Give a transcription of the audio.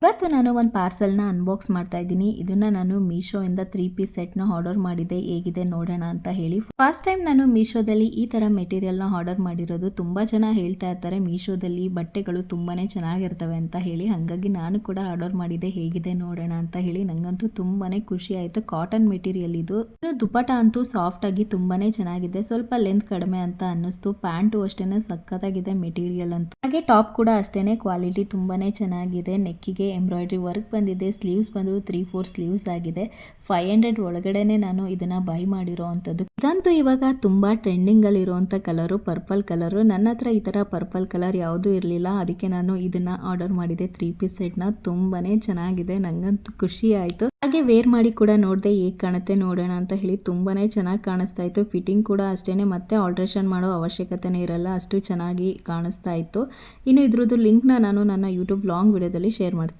ಇವತ್ತು ನಾನು ಒಂದು ಪಾರ್ಸೆಲ್ನ ಅನ್ಬಾಕ್ಸ್ ಮಾಡ್ತಾ ಇದ್ದೀನಿ. ಇದನ್ನ ನಾನು ಮೀಶೋಯಿಂದ 3 ಪೀಸ್ ಸೆಟ್ನ ಆರ್ಡರ್ ಮಾಡಿದೆ. ಹೇಗಿದೆ ನೋಡೋಣ ಅಂತ ಹೇಳಿ. ಫಸ್ಟ್ ಟೈಮ್ ನಾನು ಮೀಶೋದಲ್ಲಿ ಈ ಥರ ಮೆಟೀರಿಯಲ್ನ ಆರ್ಡರ್ ಮಾಡಿರೋದು. ತುಂಬ ಜನ ಹೇಳ್ತಾ ಇರ್ತಾರೆ ಮೀಶೋದಲ್ಲಿ ಬಟ್ಟೆಗಳು ತುಂಬಾ ಚೆನ್ನಾಗಿರ್ತವೆ ಅಂತ ಹೇಳಿ. ಹಾಗಾಗಿ ನಾನು ಕೂಡ ಆರ್ಡರ್ ಮಾಡಿದೆ. ಹೇಗಿದೆ ನೋಡೋಣ ಅಂತ ಹೇಳಿ. ನನಗಂತೂ ತುಂಬಾ ಖುಷಿ ಆಯಿತು. ಕಾಟನ್ ಮೆಟೀರಿಯಲ್ ಇದು. ಇನ್ನು ದುಪ್ಪಟ ಅಂತೂ ಸಾಫ್ಟ್ ಆಗಿ ತುಂಬಾ ಚೆನ್ನಾಗಿದೆ. ಸ್ವಲ್ಪ ಲೆಂತ್ ಕಡಿಮೆ ಅಂತ ಅನ್ನಿಸ್ತು. ಪ್ಯಾಂಟು ಅಷ್ಟೇ ಸಖತ್ತಾಗಿದೆ ಮೆಟೀರಿಯಲ್ ಅಂತೂ. ಹಾಗೆ ಟಾಪ್ ಕೂಡ ಅಷ್ಟೇ ಕ್ವಾಲಿಟಿ ತುಂಬಾ ಚೆನ್ನಾಗಿದೆ. ನೆಕ್ಕಿಗೆ ಎಂಬ್ರಾಯ್ಡ್ರಿ ವರ್ಕ್ ಬಂದಿದೆ. ಸ್ಲೀವ್ಸ್ ಬಂದು 3-4 ಸ್ಲೀವ್ಸ್ ಆಗಿದೆ. 500 ಒಳಗಡೆನೆ ನಾನು ಇದನ್ನ ಬೈ ಮಾಡಿರೋ ಅಂಥದ್ದು. ಇದಂತೂ ಇವಾಗ ತುಂಬಾ ಟ್ರೆಂಡಿಂಗ್ ಅಲ್ಲಿ ಇರುವಂತ ಕಲರು ಪರ್ಪಲ್ ಕಲರು. ನನ್ನ ಹತ್ರ ಈ ತರ ಪರ್ಪಲ್ ಕಲರ್ ಯಾವುದು ಇರಲಿಲ್ಲ. ಅದಕ್ಕೆ ನಾನು ಇದನ್ನ ಆರ್ಡರ್ ಮಾಡಿದೆ. 3 ಪೀಸ್ ಸೆಟ್ನ ತುಂಬಾನೇ ಚೆನ್ನಾಗಿದೆ. ನಂಗಂತೂ ಖುಷಿ ಆಯ್ತು. ಹಾಗೆ ವೇರ್ ಮಾಡಿ ಕೂಡ ನೋಡಿದೆ ಹೇಗೆ ಕಾಣುತ್ತೆ ನೋಡೋಣ ಅಂತ ಹೇಳಿ. ತುಂಬಾನೇ ಚೆನ್ನಾಗಿ ಕಾಣಿಸ್ತಾ ಇತ್ತು. ಫಿಟ್ಟಿಂಗ್ ಕೂಡ ಅಷ್ಟೇನೆ, ಮತ್ತೆ ಆಲ್ಟ್ರೇಷನ್ ಮಾಡೋ ಅವಶ್ಯಕತೆನೇ ಇರಲ್ಲ, ಅಷ್ಟು ಚೆನ್ನಾಗಿ ಕಾಣಿಸ್ತಾ ಇತ್ತು. ಇನ್ನು ಇದ್ರದ್ದು ಲಿಂಕ್ನ ನಾನು ನನ್ನ ಯೂಟ್ಯೂಬ್ ಲಾಂಗ್ ವಿಡಿಯೋದಲ್ಲಿ ಶೇರ್ ಮಾಡ್ತೀನಿ.